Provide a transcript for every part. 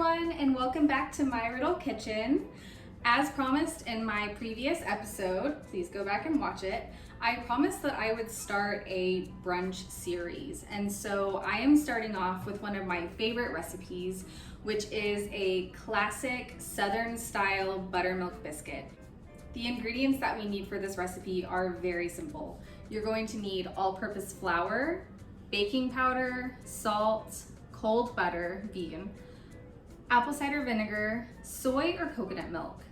everyone, and welcome back to my Riddle kitchen. As promised in my previous episode, please go back and watch it, I promised that I would start a brunch series. And so I am starting off with one of my favorite recipes, which is a classic Southern style buttermilk biscuit. The ingredients that we need for this recipe are very simple. You're going to need all-purpose flour, baking powder, salt, cold butter, vegan, apple cider vinegar, soy or coconut milk.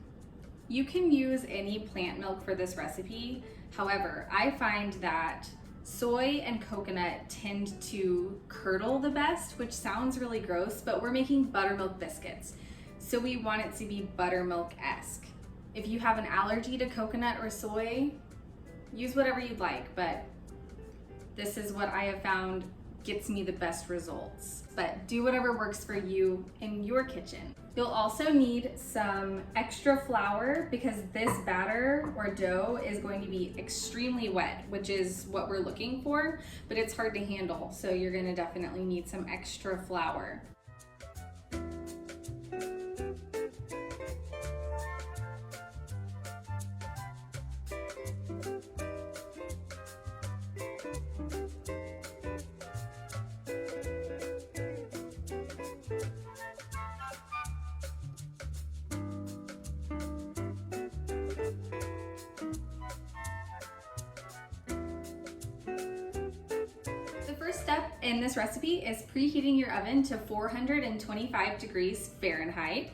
You can use any plant milk for this recipe. However, I find that soy and coconut tend to curdle the best, which sounds really gross, but we're making buttermilk biscuits, so we want it to be buttermilk-esque. If you have an allergy to coconut or soy, use whatever you'd like, but this is what I have found gets me the best results. But do whatever works for you in your kitchen. You'll also need some extra flour because this batter or dough is going to be extremely wet, which is what we're looking for, but it's hard to handle. So you're gonna definitely need some extra flour. First step in this recipe is preheating your oven to 425 degrees Fahrenheit.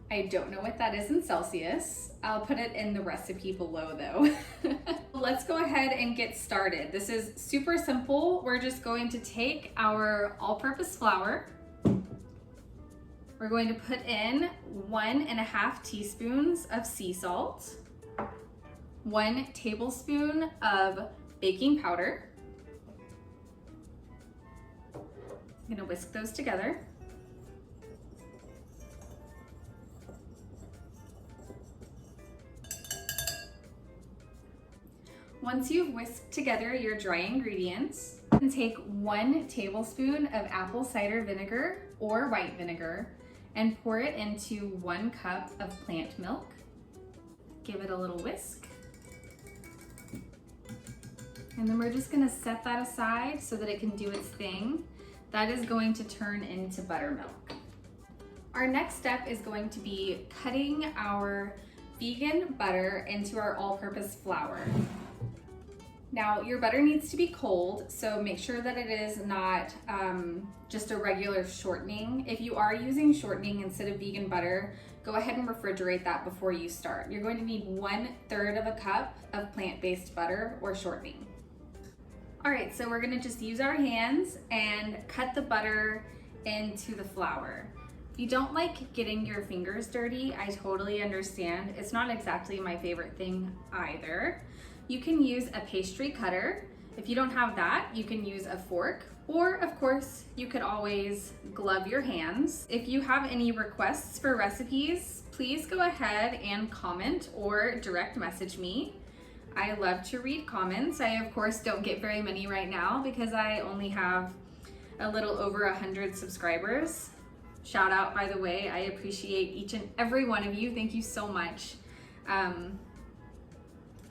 I don't know what that is in Celsius. I'll put it in the recipe below though. Let's go ahead and get started. This is super simple. We're just going to take our all-purpose flour. We're going to put in 1.5 teaspoons of sea salt, 1 tablespoon of baking powder. I'm gonna whisk those together. Once you've whisked together your dry ingredients, take 1 tablespoon of apple cider vinegar or white vinegar and pour it into 1 cup of plant milk. Give it a little whisk. And then we're just gonna set that aside so that it can do its thing. That is going to turn into buttermilk. Our next step is going to be cutting our vegan butter into our all-purpose flour. Now, your butter needs to be cold, so make sure that it is not just a regular shortening. If you are using shortening instead of vegan butter, go ahead and refrigerate that before you start. You're going to need 1/3 of a cup of plant-based butter or shortening. All right, so we're gonna just use our hands and cut the butter into the flour. If you don't like getting your fingers dirty, I totally understand. It's not exactly my favorite thing either. You can use a pastry cutter. If you don't have that, you can use a fork, or of course, you could always glove your hands. If you have any requests for recipes, please go ahead and comment or direct message me. I love to read comments. I, of course, don't get very many right now because I only have a little over 100 subscribers. Shout out, by the way. I appreciate each and every one of you. Thank you so much.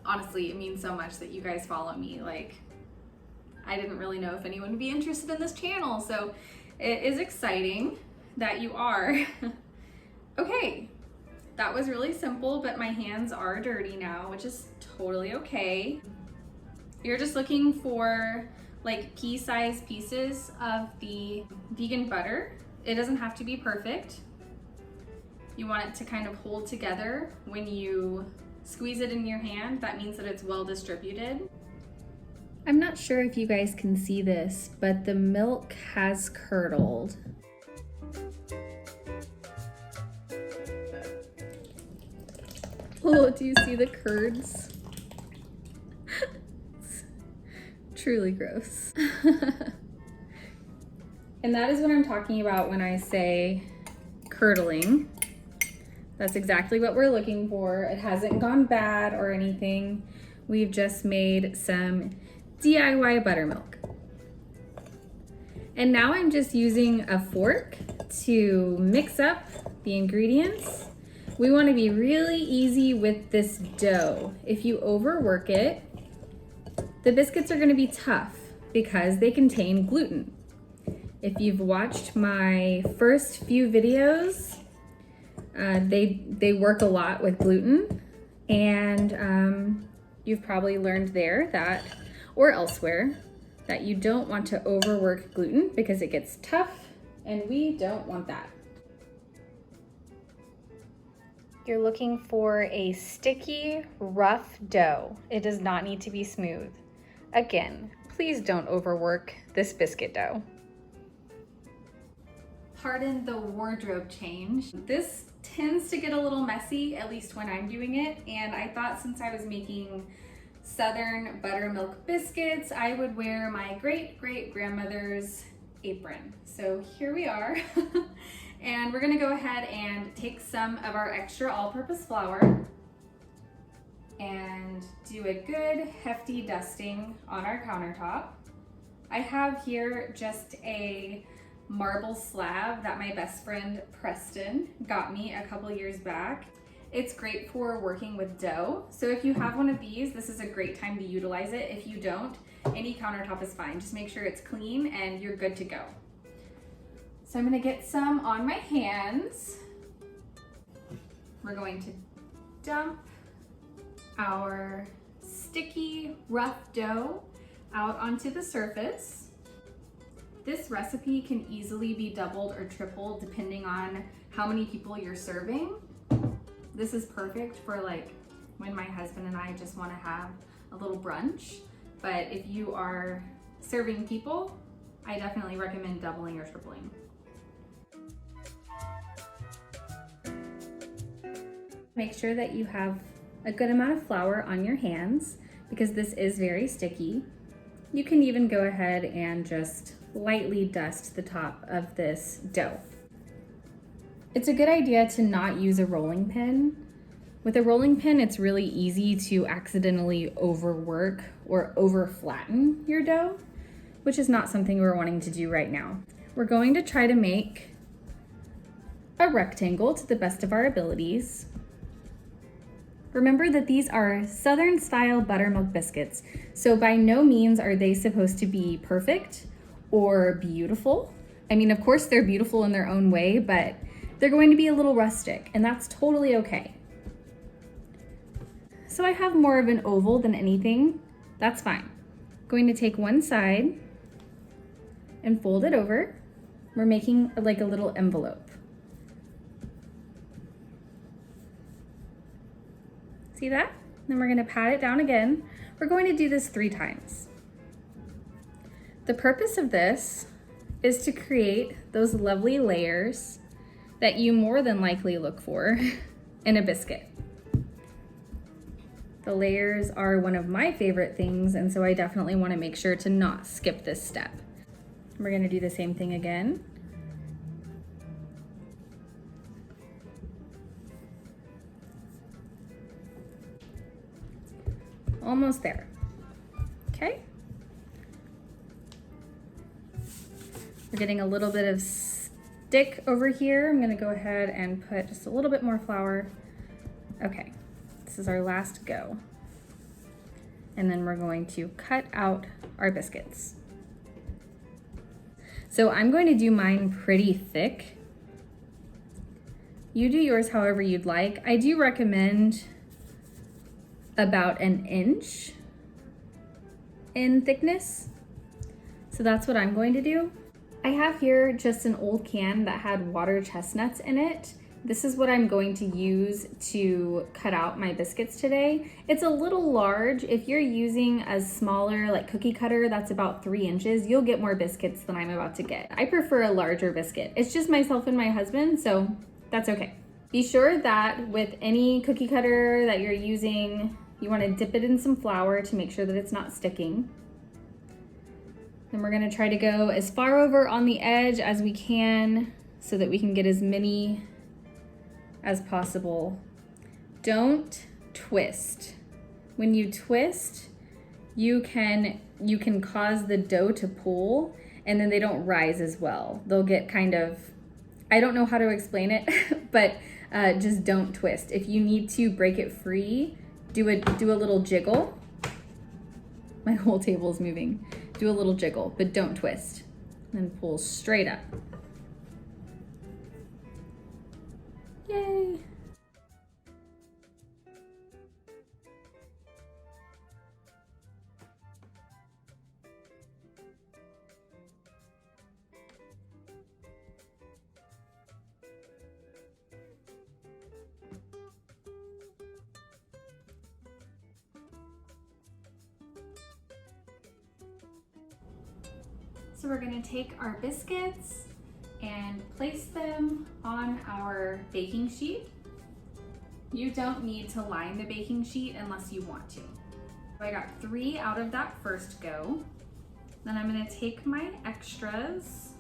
Honestly, it means so much that you guys follow me. Like, I didn't really know if anyone would be interested in this channel, so it is exciting that you are. Okay. That was really simple, but my hands are dirty now, which is totally okay. You're just looking for like pea-sized pieces of the vegan butter. It doesn't have to be perfect. You want it to kind of hold together when you squeeze it in your hand. That means that it's well distributed. I'm not sure if you guys can see this, but the milk has curdled. Oh, do you see the curds? It's truly gross. And that is what I'm talking about when I say curdling. That's exactly what we're looking for. It hasn't gone bad or anything. We've just made some DIY buttermilk. And now I'm just using a fork to mix up the ingredients. We want to be really easy with this dough. If you overwork it, the biscuits are going to be tough because they contain gluten. If you've watched my first few videos, they work a lot with gluten, and you've probably learned there that, or elsewhere, that you don't want to overwork gluten because it gets tough, and we don't want that. You're looking for a sticky, rough dough. It does not need to be smooth. Again, please don't overwork this biscuit dough. Pardon the wardrobe change. This tends to get a little messy, at least when I'm doing it, and I thought since I was making Southern buttermilk biscuits, I would wear my great-great-grandmother's apron. So here we are. And we're gonna go ahead and take some of our extra all-purpose flour and do a good hefty dusting on our countertop. I have here just a marble slab that my best friend Preston got me a couple years back. It's great for working with dough. So if you have one of these, this is a great time to utilize it. If you don't, any countertop is fine. Just make sure it's clean and you're good to go. So I'm gonna get some on my hands. We're going to dump our sticky, rough dough out onto the surface. This recipe can easily be doubled or tripled depending on how many people you're serving. This is perfect for like when my husband and I just want to have a little brunch. But if you are serving people, I definitely recommend doubling or tripling. Make sure that you have a good amount of flour on your hands because this is very sticky. You can even go ahead and just lightly dust the top of this dough. It's a good idea to not use a rolling pin. With a rolling pin, it's really easy to accidentally overwork or over flatten your dough, which is not something we're wanting to do right now. We're going to try to make a rectangle to the best of our abilities. Remember that these are Southern style buttermilk biscuits, so by no means are they supposed to be perfect or beautiful. I mean, of course they're beautiful in their own way, but they're going to be a little rustic, and that's totally okay. So I have more of an oval than anything. That's fine. Going to take one side and fold it over. We're making like a little envelope. See that? Then we're gonna pat it down again. We're going to do this 3 times. The purpose of this is to create those lovely layers that you more than likely look for in a biscuit. The layers are one of my favorite things, and so I definitely want to make sure to not skip this step. We're gonna do the same thing again. Almost there. Okay. We're getting a little bit of stick over here. I'm gonna go ahead and put just a little bit more flour. Okay, this is our last go. And then we're going to cut out our biscuits. So I'm going to do mine pretty thick. You do yours however you'd like. I do recommend about 1 inch in thickness. So that's what I'm going to do. I have here just an old can that had water chestnuts in it. This is what I'm going to use to cut out my biscuits today. It's a little large. If you're using a smaller like cookie cutter that's about 3 inches, you'll get more biscuits than I'm about to get. I prefer a larger biscuit. It's just myself and my husband, so that's okay. Be sure that with any cookie cutter that you're using, you want to dip it in some flour to make sure that it's not sticking. Then we're going to try to go as far over on the edge as we can so that we can get as many as possible. Don't twist. When you twist, you can cause the dough to pool, and then they don't rise as well. They'll get kind of I don't know how to explain it, but just don't twist. If you need to break it free, do a little jiggle. My whole table is moving. Do a little jiggle, but don't twist. And pull straight up. Yay! So we're gonna take our biscuits and place them on our baking sheet. You don't need to line the baking sheet unless you want to. So I got 3 out of that first go. Then I'm gonna take my extras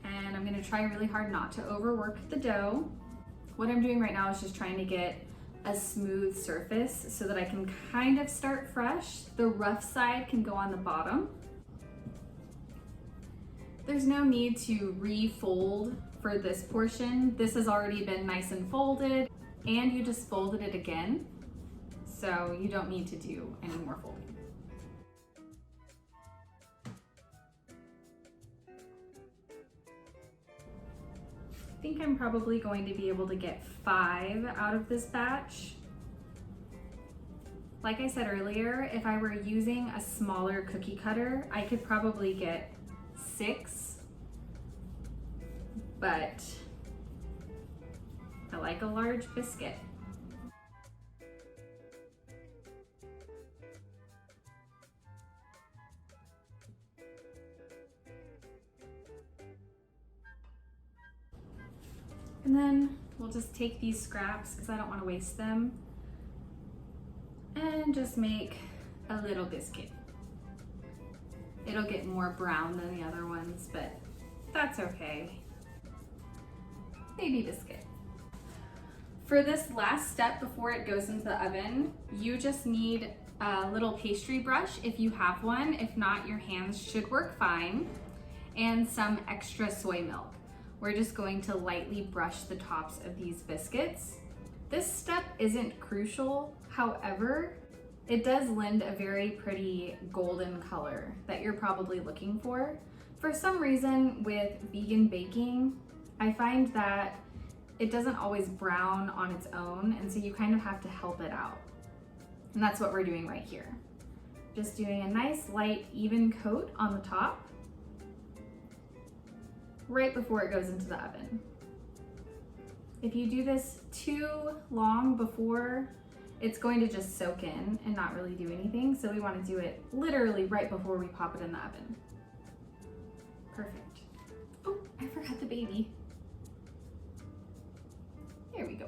and I'm gonna try really hard not to overwork the dough. What I'm doing right now is just trying to get a smooth surface so that I can kind of start fresh. The rough side can go on the bottom. There's no need to refold for this portion. This has already been nice and folded, and you just folded it again. So you don't need to do any more folding. I think I'm probably going to be able to get 5 out of this batch. Like I said earlier, if I were using a smaller cookie cutter, I could probably get 6, but I like a large biscuit. And then we'll just take these scraps because I don't want to waste them and just make a little biscuit. It'll get more brown than the other ones, but that's okay. Baby biscuit. For this last step before it goes into the oven, you just need a little pastry brush if you have one. If not, your hands should work fine. And some extra soy milk. We're just going to lightly brush the tops of these biscuits. This step isn't crucial, however, it does lend a very pretty golden color that you're probably looking for. For some reason with vegan baking, I find that it doesn't always brown on its own, and so you kind of have to help it out. And that's what we're doing right here. Just doing a nice light even coat on the top right before it goes into the oven. If you do this too long before, it's going to just soak in and not really do anything. So we want to do it literally right before we pop it in the oven. Perfect. Oh, I forgot the baby. There we go.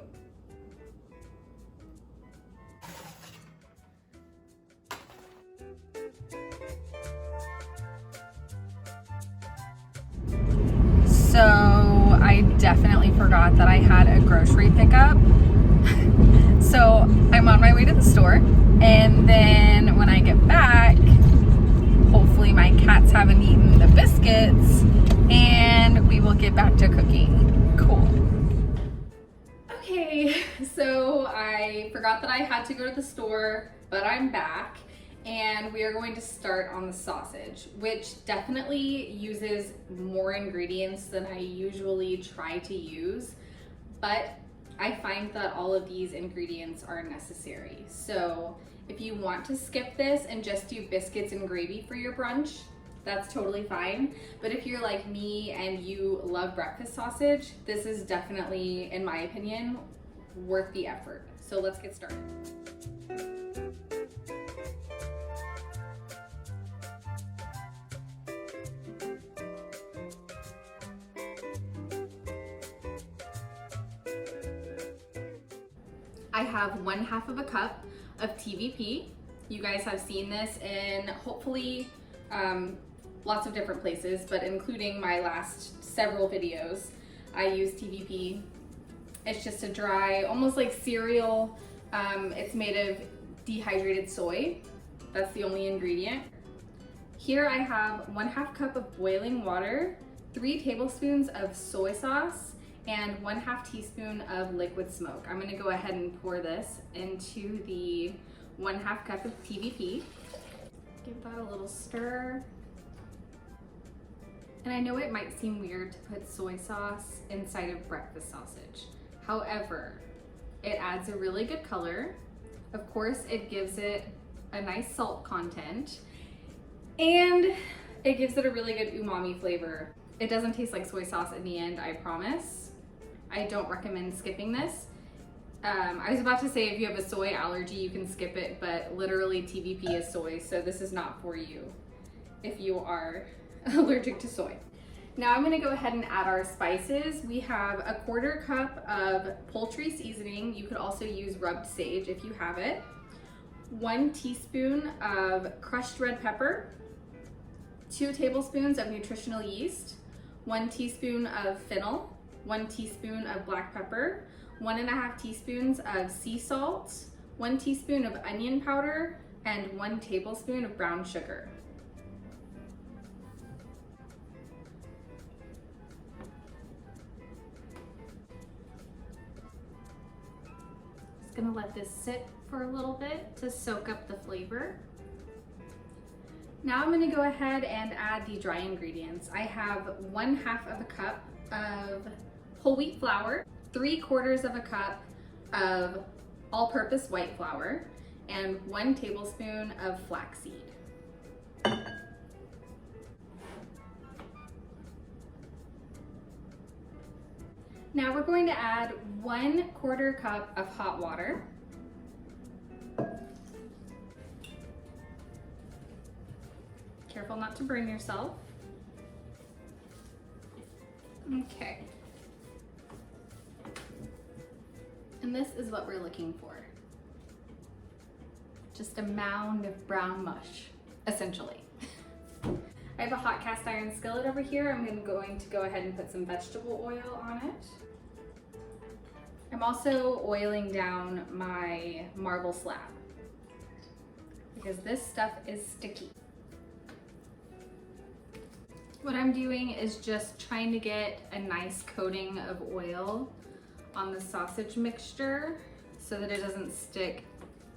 So I definitely forgot that I had a grocery pickup. So I'm on my way to the store, and then when I get back, hopefully my cats haven't eaten the biscuits, and we will get back to cooking. Cool. Okay, so I forgot that I had to go to the store, but I'm back. And we are going to start on the sausage, which definitely uses more ingredients than I usually try to use, but I find that all of these ingredients are necessary. So if you want to skip this and just do biscuits and gravy for your brunch, that's totally fine. But if you're like me and you love breakfast sausage, this is definitely, in my opinion, worth the effort. So let's get started. I have 1/2 of a cup of TVP. You guys have seen this in hopefully lots of different places, but including my last several videos, I use TVP. It's just a dry, almost like cereal. It's made of dehydrated soy. That's the only ingredient. Here I have 1/2 cup of boiling water 3 tablespoons of soy sauce, and 1/2 teaspoon of liquid smoke. I'm gonna go ahead and pour this into the 1/2 cup of TVP. Give that a little stir. And I know it might seem weird to put soy sauce inside of breakfast sausage. However, it adds a really good color. Of course, it gives it a nice salt content, and it gives it a really good umami flavor. It doesn't taste like soy sauce in the end, I promise. I don't recommend skipping this. I was about to say if you have a soy allergy, you can skip it, but literally TVP is soy, so this is not for you if you are allergic to soy. Now I'm gonna go ahead and add our spices. We have a 1/4 cup of poultry seasoning. You could also use rubbed sage if you have it. 1 teaspoon of crushed red pepper, 2 tablespoons of nutritional yeast, 1 teaspoon of fennel, 1 teaspoon of black pepper, 1.5 teaspoons of sea salt, 1 teaspoon of onion powder, and 1 tablespoon of brown sugar. Just gonna let this sit for a little bit to soak up the flavor. Now I'm gonna go ahead and add the dry ingredients. I have 1/2 of a cup of whole wheat flour, 3/4 of a cup of all-purpose white flour, and 1 tablespoon of flaxseed. Now we're going to add 1/4 cup of hot water. Careful not to burn yourself. Okay. And this is what we're looking for. Just a mound of brown mush, essentially. I have a hot cast iron skillet over here. I'm going to go ahead and put some vegetable oil on it. I'm also oiling down my marble slab because this stuff is sticky. What I'm doing is just trying to get a nice coating of oil on the sausage mixture so that it doesn't stick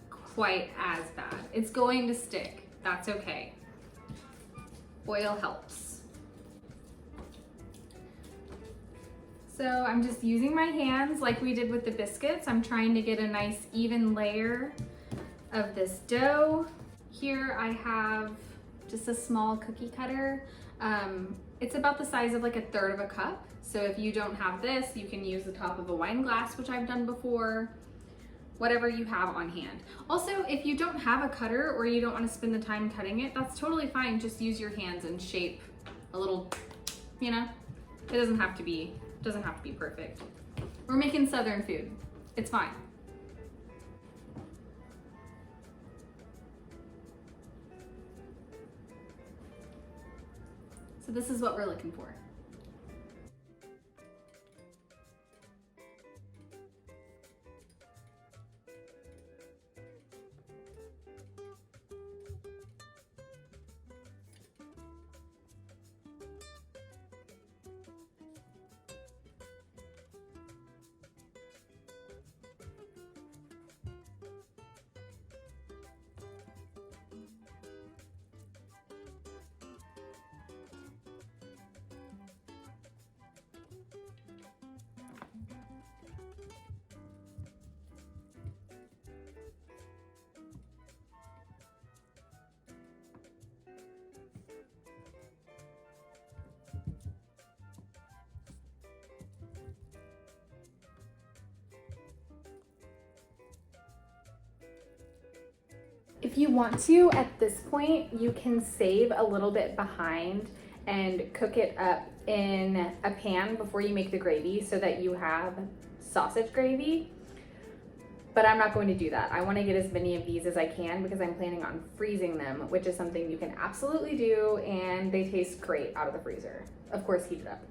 quite as bad. It's going to stick, that's okay. Oil helps. So I'm just using my hands like we did with the biscuits. I'm trying to get a nice even layer of this dough. Here I have just a small cookie cutter. It's about the size of like 1/3 of a cup. So if you don't have this, you can use the top of a wine glass, which I've done before, whatever you have on hand. Also, if you don't have a cutter or you don't want to spend the time cutting it, that's totally fine. Just use your hands and shape a little, you know, it doesn't have to be perfect. We're making Southern food. It's fine. So this is what we're looking for. If you want to, at this point, you can save a little bit behind and cook it up in a pan before you make the gravy so that you have sausage gravy. But I'm not going to do that. I want to get as many of these as I can because I'm planning on freezing them, which is something you can absolutely do, and they taste great out of the freezer. Of course, heat it up.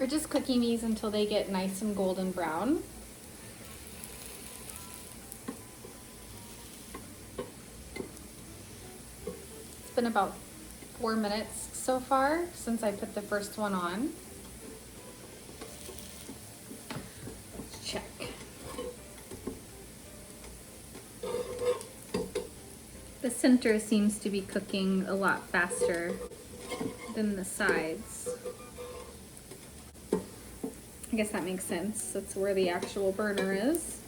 We're just cooking these until they get nice and golden brown. It's been about 4 minutes so far since I put the first one on. Let's check. The center seems to be cooking a lot faster than the sides. I guess that makes sense. That's where the actual burner is.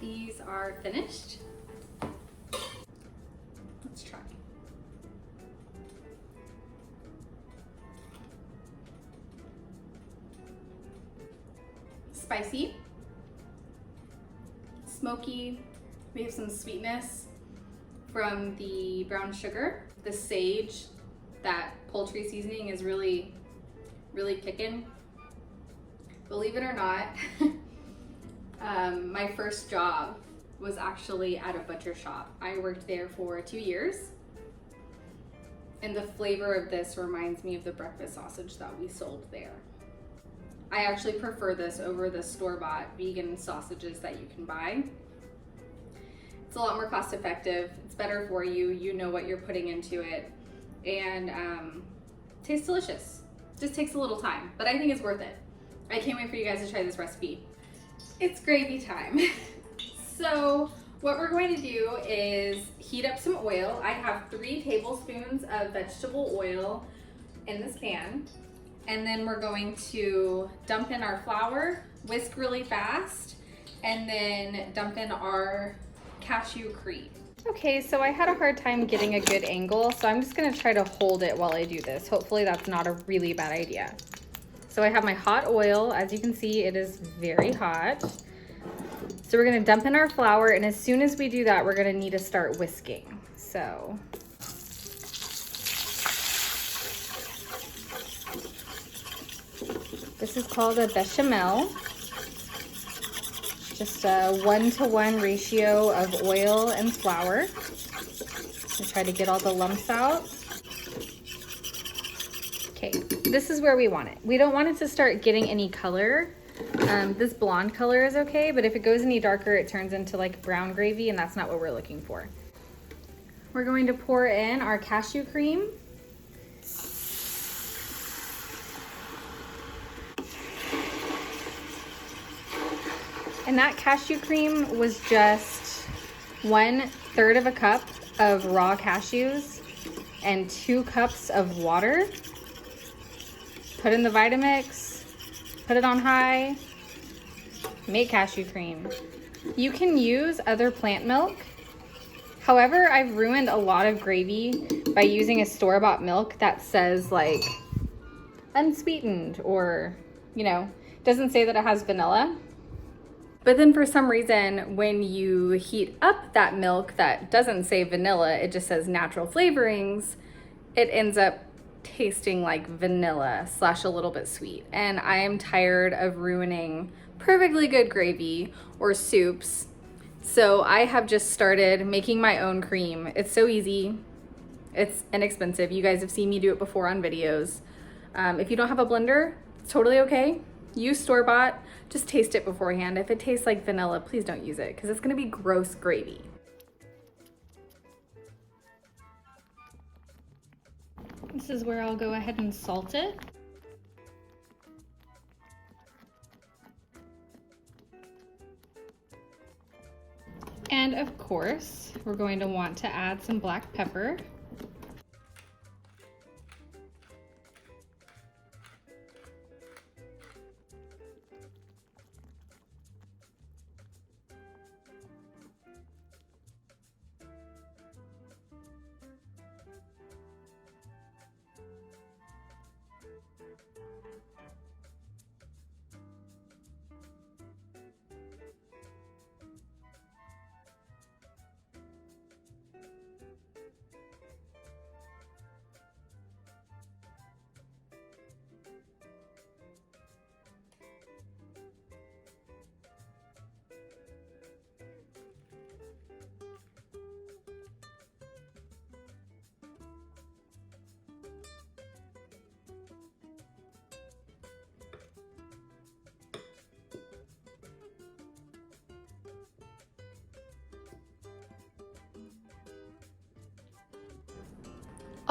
These are finished. Let's try. Spicy, smoky, we have some sweetness from the brown sugar. The sage, that poultry seasoning is really kicking. Believe it or not, my first job was actually at a butcher shop. I worked there for 2 years, and the flavor of this reminds me of the breakfast sausage that we sold there. I actually prefer this over the store-bought vegan sausages that you can buy. It's a lot more cost effective, it's better for you, you know what you're putting into it, and tastes delicious. Just takes a little time, but I think it's worth it. I can't wait for you guys to try this recipe. It's gravy time. So what we're going to do is heat up some oil. I have 3 tablespoons of vegetable oil in this pan. And then we're going to dump in our flour, whisk really fast, and then dump in our cashew cream. Okay, so I had a hard time getting a good angle, so I'm just gonna try to hold it while I do this. Hopefully that's not a really bad idea. So I have my hot oil. As you can see, it is very hot. So we're gonna dump in our flour, and as soon as we do that, we're gonna need to start whisking. So this is called a bechamel. Just a 1-to-1 ratio of oil and flour. And try to get all the lumps out. Okay, this is where we want it. We don't want it to start getting any color. This blonde color is okay, but if it goes any darker, it turns into like brown gravy, and that's not what we're looking for. We're going to pour in our cashew cream. And that cashew cream was just 1/3 of a cup of raw cashews and 2 cups of water. Put in the Vitamix, put it on high, make cashew cream. You can use other plant milk. However, I've ruined a lot of gravy by using a store-bought milk that says like unsweetened, or, you know, doesn't say that it has vanilla. But then for some reason, when you heat up that milk that doesn't say vanilla, it just says natural flavorings, it ends up tasting like vanilla / a little bit sweet. And I am tired of ruining perfectly good gravy or soups. So I have just started making my own cream. It's so easy. It's inexpensive. You guys have seen me do it before on videos. If you don't have a blender, it's totally okay. Use store-bought. Just taste it beforehand. If it tastes like vanilla, please don't use it, because it's gonna be gross gravy. This is where I'll go ahead and salt it. And of course, we're going to want to add some black pepper.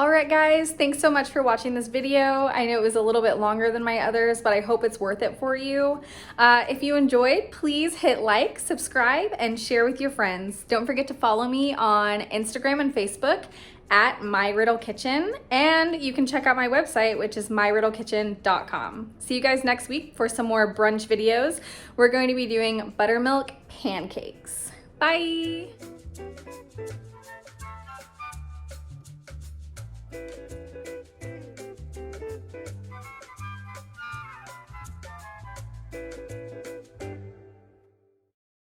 All right, guys, thanks so much for watching this video. I know it was a little bit longer than my others, but I hope it's worth it for you. If you enjoyed, please hit like, subscribe, and share with your friends. Don't forget to follow me on Instagram and Facebook at My Riddle Kitchen, and you can check out my website, which is myriddlekitchen.com. See you guys next week for some more brunch videos. We're going to be doing buttermilk pancakes. Bye!